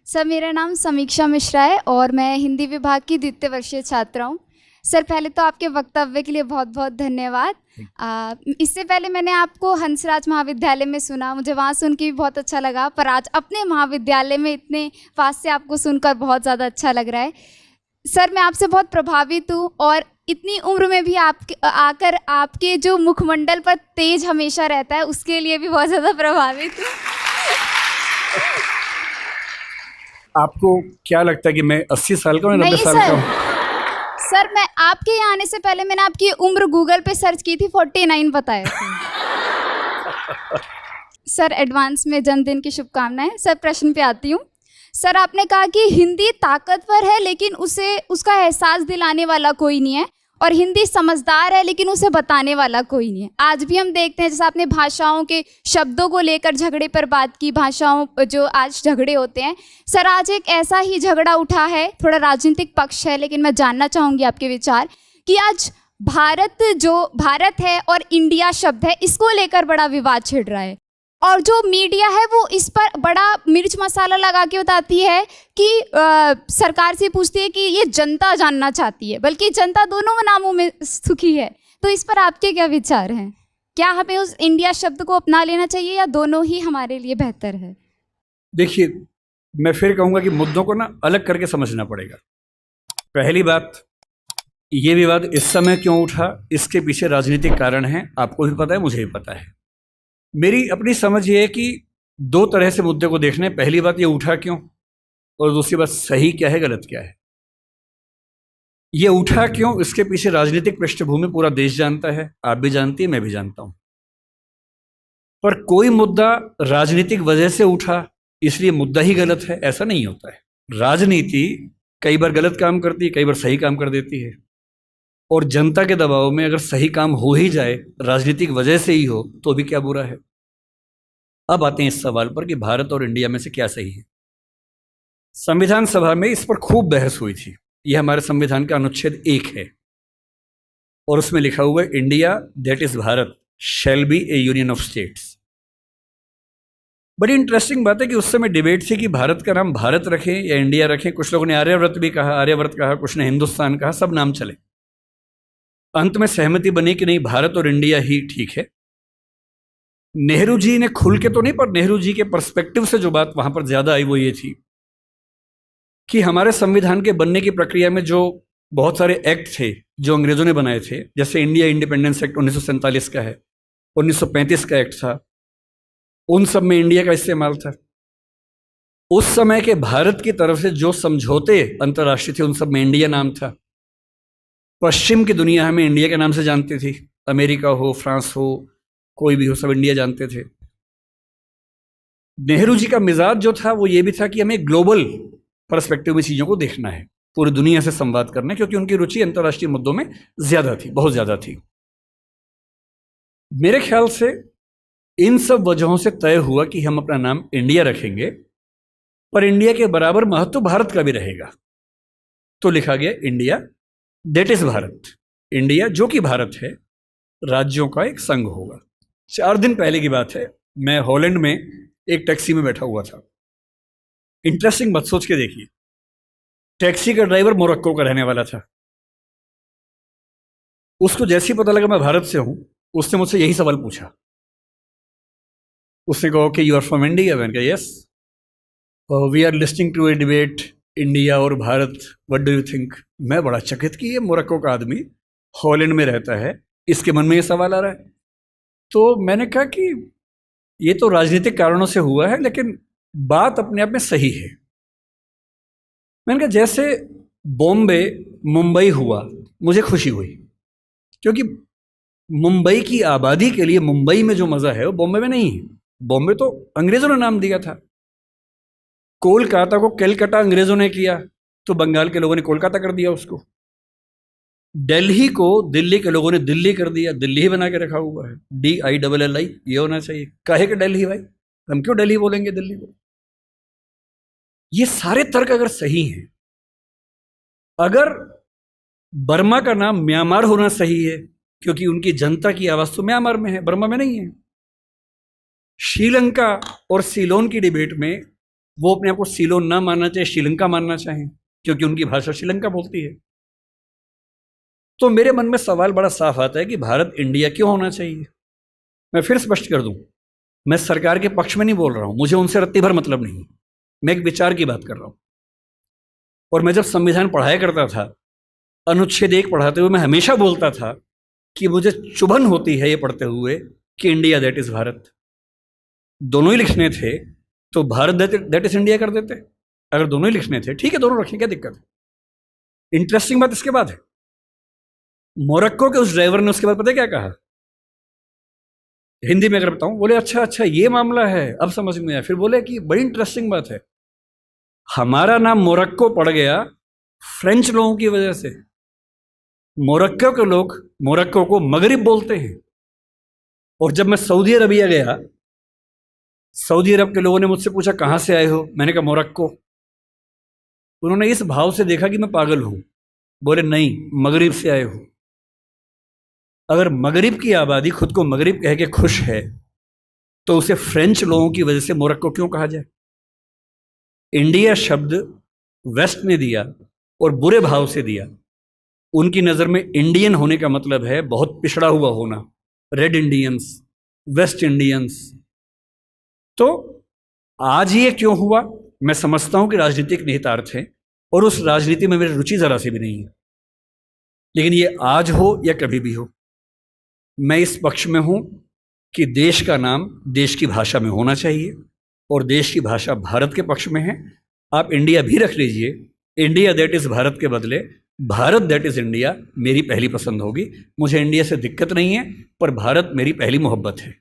Sir, मेरा नाम समीक्षा मिश्रा है और मैं हिंदी विभाग की द्वितीय वर्षीय छात्रा हूँ। सर, पहले तो आपके वक्तव्य के लिए बहुत बहुत धन्यवाद। इससे पहले मैंने आपको हंसराज महाविद्यालय में सुना, मुझे वहाँ सुन के भी बहुत अच्छा लगा, पर आज अपने महाविद्यालय में इतने पास से आपको सुनकर बहुत ज़्यादा अच्छा लग रहा है। सर, मैं आपसे बहुत प्रभावित हूँ और इतनी उम्र में भी आप आकर आपके जो मुखमंडल पर तेज हमेशा रहता है, उसके लिए भी बहुत ज़्यादा प्रभावित हूँ। आपको क्या लगता है कि मैं 80 साल का हूँ या 90 साल का हूँ? सर, मैं आपके यहाँ आने से पहले मैंने आपकी उम्र गूगल पे सर्च की थी, 49 बताया था। सर, एडवांस में जन्मदिन की शुभकामनाएं। सर, प्रश्न पे आती हूँ। सर, आपने कहा कि हिंदी ताकतवर है लेकिन उसे उसका एहसास दिलाने वाला कोई नहीं है, और हिंदी समझदार है लेकिन उसे बताने वाला कोई नहीं है। आज भी हम देखते हैं, जैसे आपने भाषाओं के शब्दों को लेकर झगड़े पर बात की, भाषाओं जो आज झगड़े होते हैं। सर, आज एक ऐसा ही झगड़ा उठा है, थोड़ा राजनीतिक पक्ष है, लेकिन मैं जानना चाहूँगी आपके विचार कि आज भारत है और इंडिया शब्द है, इसको लेकर बड़ा विवाद छिड़ रहा है, और जो मीडिया है वो इस पर बड़ा मिर्च मसाला लगा के बताती है कि सरकार से पूछती है कि ये जनता जानना चाहती है, बल्कि जनता दोनों नामों में सुखी है। तो इस पर आपके क्या विचार हैं? क्या हमें उस इंडिया शब्द को अपना लेना चाहिए या दोनों ही हमारे लिए बेहतर है? देखिए, मैं फिर कहूँगा कि मुद्दों को ना अलग करके समझना पड़ेगा। पहली बात, ये विवाद इस समय क्यों उठा, इसके पीछे राजनीतिक कारण है, आपको भी पता है, मुझे भी पता है। मेरी अपनी समझ ये है कि दो तरह से मुद्दे को देखने। पहली बात, ये उठा क्यों, और दूसरी बात, सही क्या है गलत क्या है। ये उठा क्यों, इसके पीछे राजनीतिक पृष्ठभूमि पूरा देश जानता है, आप भी जानती है, मैं भी जानता हूं। पर कोई मुद्दा राजनीतिक वजह से उठा इसलिए मुद्दा ही गलत है, ऐसा नहीं होता है। राजनीति कई बार गलत काम करती है, कई बार सही काम कर देती है, और जनता के दबाव में अगर सही काम हो ही जाए, राजनीतिक वजह से ही हो, तो भी क्या बुरा है। अब आते हैं इस सवाल पर कि भारत और इंडिया में से क्या सही है। संविधान सभा में इस पर खूब बहस हुई थी। यह हमारे संविधान का अनुच्छेद 1 है और उसमें लिखा हुआ है, India that is Bharat shall be A union of states. बड़ी इंटरेस्टिंग बात है कि उस समय डिबेट थी कि भारत का नाम भारत रखें या इंडिया रखें। कुछ लोगों ने आर्यव्रत भी कहा, आर्यव्रत कहा, कुछ ने हिंदुस्तान कहा, सब नाम चले। अंत में सहमति बनी कि नहीं, भारत और इंडिया ही ठीक है। नेहरू जी ने खुल के तो नहीं, पर नेहरू जी के पर्सपेक्टिव से जो बात वहां पर ज्यादा आई वो ये थी कि हमारे संविधान के बनने की प्रक्रिया में जो बहुत सारे एक्ट थे जो अंग्रेजों ने बनाए थे, जैसे इंडिया इंडिपेंडेंस एक्ट 1947 का है, 1935 का एक्ट था, उन सब में इंडिया का इस्तेमाल था। उस समय के भारत की तरफ से जो समझौते अंतर्राष्ट्रीय थे, उन सब में इंडिया नाम था। पश्चिम की दुनिया हमें इंडिया के नाम से जानती थी, अमेरिका हो, फ्रांस हो, कोई भी हो, सब इंडिया जानते थे। नेहरू जी का मिजाज जो था वो ये भी था कि हमें ग्लोबल पर्सपेक्टिव में चीज़ों को देखना है, पूरी दुनिया से संवाद करना है, क्योंकि उनकी रुचि अंतर्राष्ट्रीय मुद्दों में ज्यादा थी, बहुत ज्यादा थी। मेरे ख्याल से इन सब वजहों से तय हुआ कि हम अपना नाम इंडिया रखेंगे, पर इंडिया के बराबर महत्व भारत का भी रहेगा। तो लिखा गया India that is Bharat. India जो कि भारत है, राज्यों का एक संघ होगा। 4 दिन पहले की बात है, मैं हॉलैंड में एक टैक्सी में बैठा हुआ था। इंटरेस्टिंग बात सोच के देखिए, टैक्सी का ड्राइवर मोरक्को का रहने वाला था। उसको जैसे ही पता लगा मैं भारत से हूं, उसने मुझसे यही सवाल पूछा। उसने कहा कि यू आर फ्रॉम इंडिया? मैंने कहा yes. We are listing to a debate India और Bharat, what do you think? मैं बड़ा चकित कि ये मोरक्को का आदमी हॉलैंड में रहता है, इसके मन में ये सवाल आ रहा है। तो मैंने कहा कि ये तो राजनीतिक कारणों से हुआ है, लेकिन बात अपने आप में सही है। मैंने कहा जैसे बॉम्बे मुंबई हुआ, मुझे खुशी हुई, क्योंकि मुंबई की आबादी के लिए मुंबई में जो मजा है वो बॉम्बे में नहीं है। बॉम्बे तो अंग्रेजों ने नाम दिया था। कोलकाता को कैलकाटा अंग्रेजों ने किया, तो बंगाल के लोगों ने कोलकाता कर दिया उसको। दिल्ली को दिल्ली के लोगों ने दिल्ली कर दिया, दिल्ली ही बना के रखा हुआ है, DILLI, ये होना चाहिए। काहे के दिल्ली भाई, हम क्यों दिल्ली बोलेंगे दिल्ली को? ये सारे तर्क अगर सही हैं, अगर बर्मा का नाम म्यांमार होना सही है क्योंकि उनकी जनता की आवाज तो म्यांमार में है, बर्मा में नहीं है। श्रीलंका और सीलोन की डिबेट में वो अपने आप को सीलोन ना मानना चाहे, श्रीलंका मानना चाहें, क्योंकि उनकी भाषा श्रीलंका बोलती है। तो मेरे मन में सवाल बड़ा साफ आता है कि भारत इंडिया क्यों होना चाहिए। मैं फिर स्पष्ट कर दूं, मैं सरकार के पक्ष में नहीं बोल रहा हूं, मुझे उनसे रत्ती भर मतलब नहीं, मैं एक विचार की बात कर रहा हूं। और मैं जब संविधान पढ़ाया करता था, अनुच्छेद 1 पढ़ाते हुए मैं हमेशा बोलता था कि मुझे चुभन होती है ये पढ़ते हुए कि इंडिया दैट इज भारत। दोनों ही लिखने थे तो भारत दैट इज इंडिया कर देते। अगर दोनों ही लिखने थे, ठीक है, दोनों रखें, क्या दिक्कत है। इंटरेस्टिंग बात इसके बाद है, मोरक्को के उस ड्राइवर ने उसके बाद पता है क्या कहा, हिंदी में अगर बताऊं, बोले अच्छा अच्छा ये मामला है, अब समझ में आया। फिर बोले कि बड़ी इंटरेस्टिंग बात है, हमारा नाम मोरक्को पड़ गया फ्रेंच लोगों की वजह से। मोरक्को के लोग मोरक्को को मगरिब बोलते हैं। और जब मैं सऊदी अरबिया गया, सऊदी अरब के लोगों ने मुझसे पूछा कहां से आए हो, मैंने कहा मोरक्को। उन्होंने इस भाव से देखा कि मैं पागल हूं, बोले नहीं, मगरिब से आए हो। अगर मगरिब की आबादी खुद को मगरिब कह के खुश है तो उसे फ्रेंच लोगों की वजह से मोरक्को क्यों कहा जाए। इंडिया शब्द वेस्ट ने दिया और बुरे भाव से दिया। उनकी नज़र में इंडियन होने का मतलब है बहुत पिछड़ा हुआ होना, रेड इंडियंस, वेस्ट इंडियंस। तो आज ये क्यों हुआ, मैं समझता हूं कि राजनीतिक निहितार्थ है और उस राजनीति में मेरी रुचि ज़रा सी भी नहीं है। लेकिन ये आज हो या कभी भी हो, मैं इस पक्ष में हूं कि देश का नाम देश की भाषा में होना चाहिए और देश की भाषा भारत के पक्ष में है। आप इंडिया भी रख लीजिए, इंडिया दैट इज़ भारत के बदले भारत दैट इज़ इंडिया मेरी पहली पसंद होगी। मुझे इंडिया से दिक्कत नहीं है, पर भारत मेरी पहली मोहब्बत है।